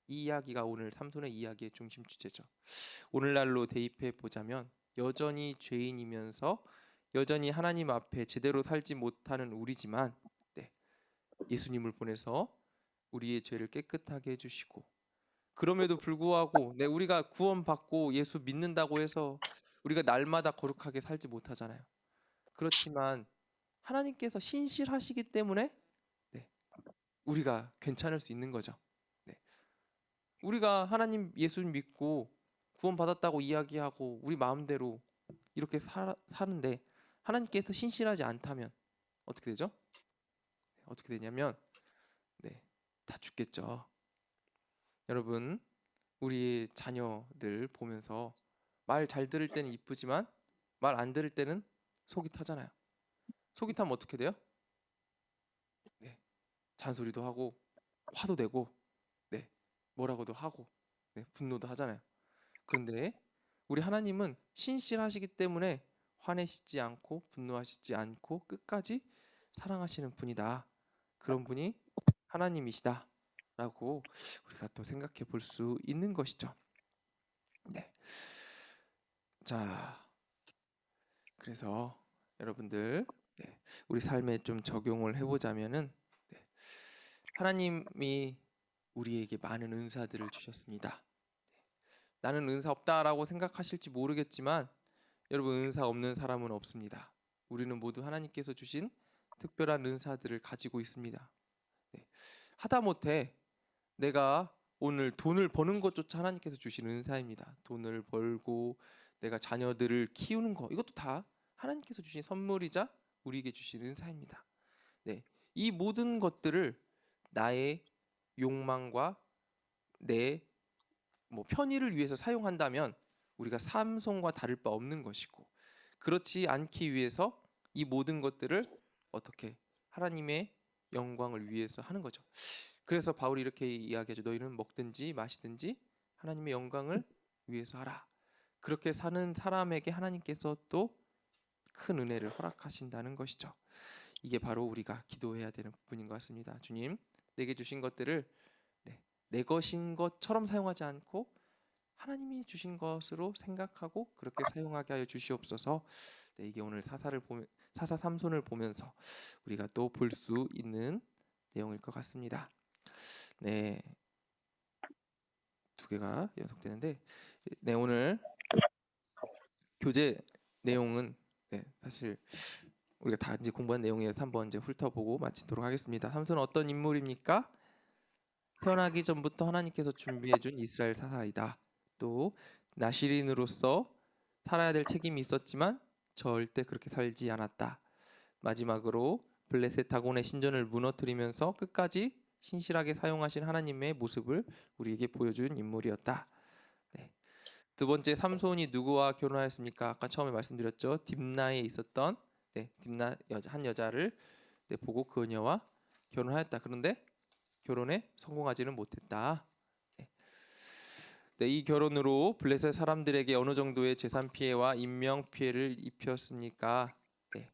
이 이야기가 오늘 삼손의 이야기의 중심 주제죠. 오늘날로 대입해 보자면 여전히 죄인이면서 여전히 하나님 앞에 제대로 살지 못하는 우리지만 예수님을 보내서 우리의 죄를 깨끗하게 해주시고, 그럼에도 불구하고 우리가 구원받고 예수 믿는다고 해서 우리가 날마다 거룩하게 살지 못하잖아요. 그렇지만 하나님께서 신실하시기 때문에 우리가 괜찮을 수 있는 거죠. 우리가 하나님 예수 믿고 구원받았다고 이야기하고 우리 마음대로 이렇게 사는데 하나님께서 신실하지 않다면 어떻게 되죠? 어떻게 되냐면 다 죽겠죠. 여러분, 우리 자녀들 보면서 말 잘 들을 때는 이쁘지만 말 안 들을 때는 속이 타잖아요. 속이 타면 어떻게 돼요? 잔소리도 하고 화도 내고 뭐라고도 하고 분노도 하잖아요. 그런데 우리 하나님은 신실하시기 때문에 화내시지 않고 분노하시지 않고 끝까지 사랑하시는 분이다. 그런 분이 하나님이시다라고 우리가 또 생각해 볼 수 있는 것이죠. 자, 그래서 여러분들 우리 삶에 좀 적용을 해보자면은 하나님이 우리에게 많은 은사들을 주셨습니다. 나는 은사 없다라고 생각하실지 모르겠지만 여러분, 은사 없는 사람은 없습니다. 우리는 모두 하나님께서 주신 특별한 은사들을 가지고 있습니다. 하다못해 내가 오늘 돈을 버는 것조차 하나님께서 주신 은사입니다. 돈을 벌고 내가 자녀들을 키우는 거, 이것도 다 하나님께서 주신 선물이자 우리에게 주신 은사입니다. 이 모든 것들을 나의 욕망과 내 편의를 위해서 사용한다면 우리가 삼손과 다를 바 없는 것이고, 그렇지 않기 위해서 이 모든 것들을 어떻게 하나님의 영광을 위해서 하는 거죠. 그래서 바울이 이렇게 이야기하죠. 너희는 먹든지 마시든지 하나님의 영광을 위해서 하라. 그렇게 사는 사람에게 하나님께서 또 큰 은혜를 허락하신다는 것이죠. 이게 바로 우리가 기도해야 되는 부분인 것 같습니다. 주님, 내게 주신 것들을 내 것인 것처럼 사용하지 않고 하나님이 주신 것으로 생각하고 그렇게 사용하게 하여 주시옵소서. 이게 오늘 사사 삼손을 보면서 우리가 또 볼 수 있는 내용일 것 같습니다. 두 개가 연속되는데 오늘 교재 내용은 사실 우리가 다 이제 공부한 내용에서 한번 이제 훑어보고 마치도록 하겠습니다. 삼손은 어떤 인물입니까? 태어나기 전부터 하나님께서 준비해준 이스라엘 사사이다. 또 나시린으로서 살아야 될 책임이 있었지만 절대 그렇게 살지 않았다. 마지막으로 블레셋 다곤의 신전을 무너뜨리면서 끝까지 신실하게 사용하신 하나님의 모습을 우리에게 보여준 인물이었다. 두 번째, 삼손이 누구와 결혼하였습니까? 아까 처음에 말씀드렸죠. 딥나에 있었던 딥나 한 여자를 보고 그녀와 결혼하였다. 그런데 결혼에 성공하지는 못했다. 네. 이 결혼으로 블레셋 사람들에게 어느 정도의 재산 피해와 인명 피해를 입혔습니까? 네.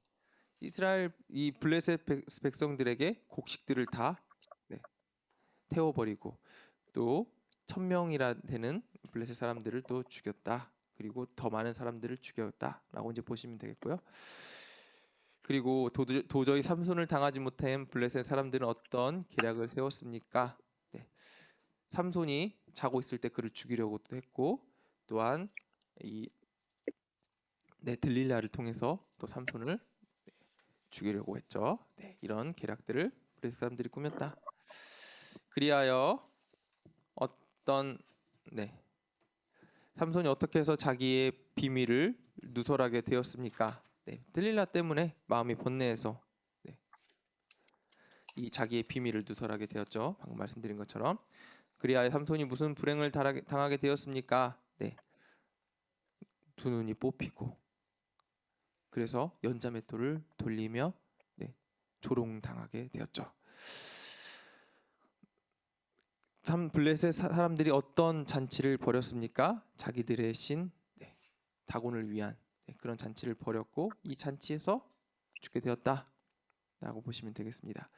이스라엘 이 블레셋 백성들에게 곡식들을 다 태워버리고 또 1000명이라 되는 블레셋 사람들을 또 죽였다. 그리고 더 많은 사람들을 죽였다라고 이제 보시면 되겠고요. 그리고 도저히 삼손을 당하지 못한 블레셋 사람들은 어떤 계략을 세웠습니까? 삼손이 자고 있을 때 그를 죽이려고도 했고 또한 이 들릴라를 통해서 또 삼손을 죽이려고 했죠. 이런 계략들을 블레셋 사람들이 꾸몄다. 그리하여 어떤 삼손이 어떻게 해서 자기의 비밀을 누설하게 되었습니까? 들릴라 때문에 마음이 번뇌해서 이 자기의 비밀을 누설하게 되었죠. 방금 말씀드린 것처럼. 그리하여 삼손이 무슨 불행을 당하게 되었습니까? 두 눈이 뽑히고 그래서 연자맷돌을 돌리며 조롱당하게 되었죠. 블레셋 사람들이 어떤 잔치를 벌였습니까? 자기들의 신 다곤을 위한 그런 잔치를 벌였고 이 잔치에서 죽게 되었다 라고 보시면 되겠습니다.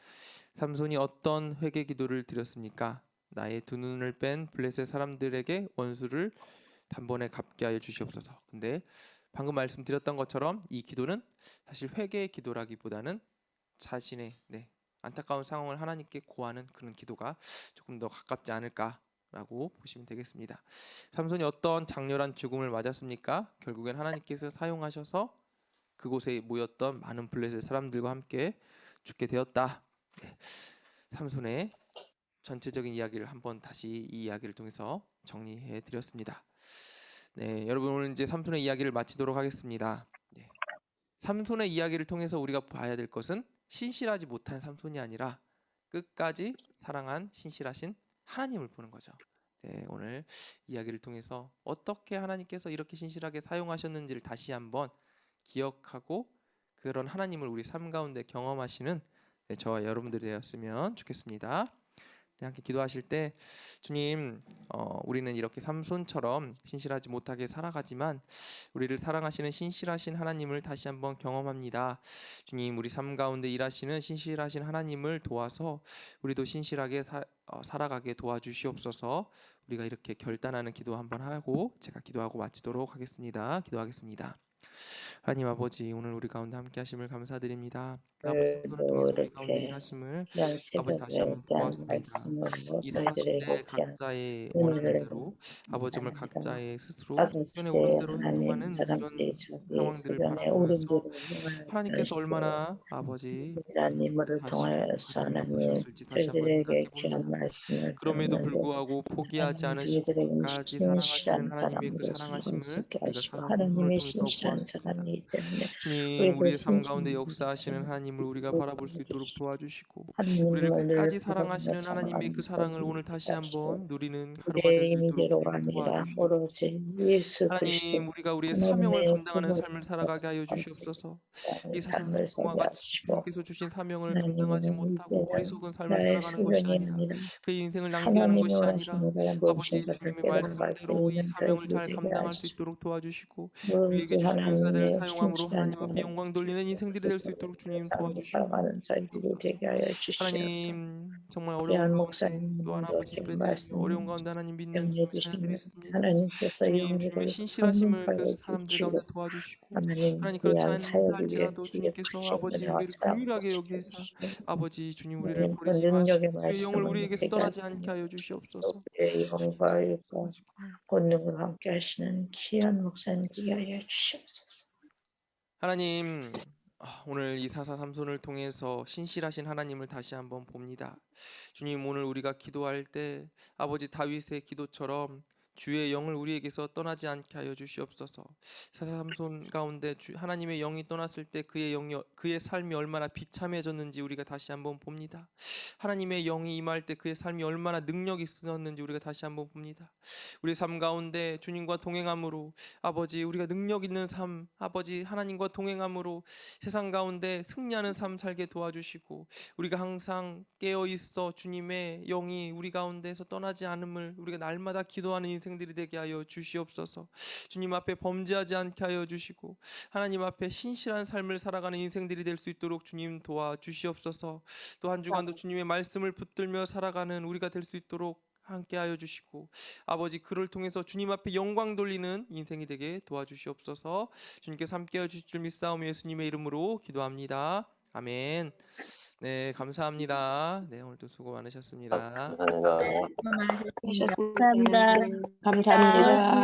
삼손이 어떤 회개 기도를 드렸습니까? 나의 두 눈을 뺀 블레셋 사람들에게 원수를 단번에 갚게 하여 주시옵소서. 근데 방금 말씀드렸던 것처럼 이 기도는 사실 회개의 기도라기보다는 자신의 안타까운 상황을 하나님께 고하는 그런 기도가 조금 더 가깝지 않을까라고 보시면 되겠습니다. 삼손이 어떤 장렬한 죽음을 맞았습니까? 결국엔 하나님께서 사용하셔서 그곳에 모였던 많은 블레셋 사람들과 함께 죽게 되었다. 삼손의 전체적인 이야기를 한번 다시 이 이야기를 통해서 정리해 드렸습니다. 여러분 오늘 이제 삼손의 이야기를 마치도록 하겠습니다. 삼손의 이야기를 통해서 우리가 봐야 될 것은 신실하지 못한 삼손이 아니라 끝까지 사랑한 신실하신 하나님을 보는 거죠. 오늘 이야기를 통해서 어떻게 하나님께서 이렇게 신실하게 사용하셨는지를 다시 한번 기억하고 그런 하나님을 우리 삶 가운데 경험하시는 저와 여러분들이 되었으면 좋겠습니다. 함께 기도하실 때 주님 우리는 이렇게 삼손처럼 신실하지 못하게 살아가지만 우리를 사랑하시는 신실하신 하나님을 다시 한번 경험합니다. 주님 우리 삶 가운데 일하시는 신실하신 하나님을 도와서 우리도 신실하게 살아가게 도와주시옵소서. 우리가 이렇게 결단하는 기도 한번 하고 제가 기도하고 마치도록 하겠습니다. 기도하겠습니다. 하나님 아버지 오늘 우리 가운데 함께 하심을 감사드립니다. 아버지 오늘 통해서 우리 가운데 이렇게 일하심을 귀한 아버지 다시 새벽에 한번 귀한 보았습니다. 말씀으로 이 너희들에게 사사시대 귀한 각자의 원하는 은혜를 대로 아버지 정말 감사합니다. 각자의 스스로 주변에 오는 사사시대에 대로 하나님 행동하는 사람들이 이런 자기 상황들을 소변에 옳은 바라보면서 대로 행하게 하나님께서 하시고 얼마나 아버지 이란 인물을 하시고 통하여서 하나님 하나님 아프셨을지 다시 한번 생각해 저희들에게 귀한 봅니다. 말씀을 그럼에도 들었는데 불구하고 포기하지 하나님 않으시고 저희들에게 끝까지 사랑하시는 신실한 하나님의 그 사람으로 살아갈 수 사랑하심을 있게 우리가 하시고 사사 삼손을 하나님의 통해서 신실한 보았습니다. 사람이기 때문에 주님 우리도 우리의 삶 가운데 신실한 역사하시는 사람 하나님을 우리가 바라볼 수 있도록 도와주시고 우리를 하나님을 늘 끝까지 바라보며 사랑하시는 하나님의 그 살아가는 사랑을 저희들이 오늘 다시 되게 하시고 한번 누리는 하루가 될 우리의 수 있도록 임의대로가 주님 아니라 도와주시옵소서. 오로지 예수 그리스도 하나님 우리가 우리의 사명을 하나님의 감당하는 부모님 삶을 살아가게 하여 주시옵소서. 이 삶을 사사성공과 살게 같이 하시고 주님께서 주신 사명을 감당하지 하나님은 못하고 이제는 어리석은 삶을 나의 살아가는 것이 소명이 아니라 아니라 그 인생을 낭비하는 하나님이 것이 원하시는 아니라 일을 모든 아버지 것을 주님의 깨달아갈 수 말씀대로 이 있는 사명을 저희들이 잘 되게 감당할 수 하시고 있도록 도와주시고 우리에게 오로지 주신 은사들을 하나님의 사용함으로 신실한 하나님 앞에 자로 영광 돌리는 인생들이 될 수 있도록 주님 삶을 도와주시고 살아가는 저희들이 되게 하여 주시옵소서. 하나님 정말 어려운 귀한 가운데 또 하나 목사님도 아버지 귀한 예배드리며 어려운 말씀 가운데 하나님 믿는 격려해 주님의 자녀들이 주시면 있습니다. 하나님께서 주님 주님의 영리를 신실하심을 그 강림하여 사람들 가운데 주시고 도와주시고 하나님 하나님 그렇지 귀한 않다 사역을 위해 할지라도 주의 주님께서 크신 아버지 은혜와 우리를 사랑으로 긍휼하게 여기사 지켜주시고 아버지 주님 우리를 하나님 그 버리지 능력의 마시고 주의 영을 말씀을 우리에게서 되게 떠나지 않게 하시며 하여 주시옵소서. 우리의 주님 영광과 권능을 함께 하시는 귀한 목사님 되게 하여 주시옵소서. 하나님 오늘 이 사사 삼손을 통해서 신실하신 하나님을 다시 한번 봅니다. 주님 오늘 우리가 기도할 때 아버지 다윗의 기도처럼 주의 영을 우리에게서 떠나지 않게 하여 주시옵소서. 삼손 가운데 하나님의 영이 떠났을 때 그의 삶이 얼마나 비참해졌는지 우리가 다시 한번 봅니다. 하나님의 영이 임할 때 그의 삶이 얼마나 능력이 있었는지 우리가 다시 한번 봅니다. 우리의 삶 가운데 주님과 동행함으로 아버지 우리가 능력 있는 삶 아버지 하나님과 동행함으로 세상 가운데 승리하는 삶 살게 도와주시고 우리가 항상 깨어 있어 주님의 영이 우리 가운데서 떠나지 않음을 우리가 날마다 기도하는 인생들이 되게 하여 주시옵소서. 주님 앞에 범죄하지 않게 하여 주시고 하나님 앞에 신실한 삶을 살아가는 인생들이 될 수 있도록 주님 도와주시옵소서. 또 한 주간도 주님의 말씀을 붙들며 살아가는 우리가 될 수 있도록 함께하여 주시고 아버지 그를 통해서 주님 앞에 영광 돌리는 인생이 되게 도와주시옵소서. 주님께서 함께하여 주실 줄 믿사오며 예수님의 이름으로 기도합니다. 아멘. 네, 감사합니다. 네, 오늘도 수고 많으셨습니다. 감사합니다. 수고하셨습니다. 감사합니다. 감사합니다. 고맙습니다.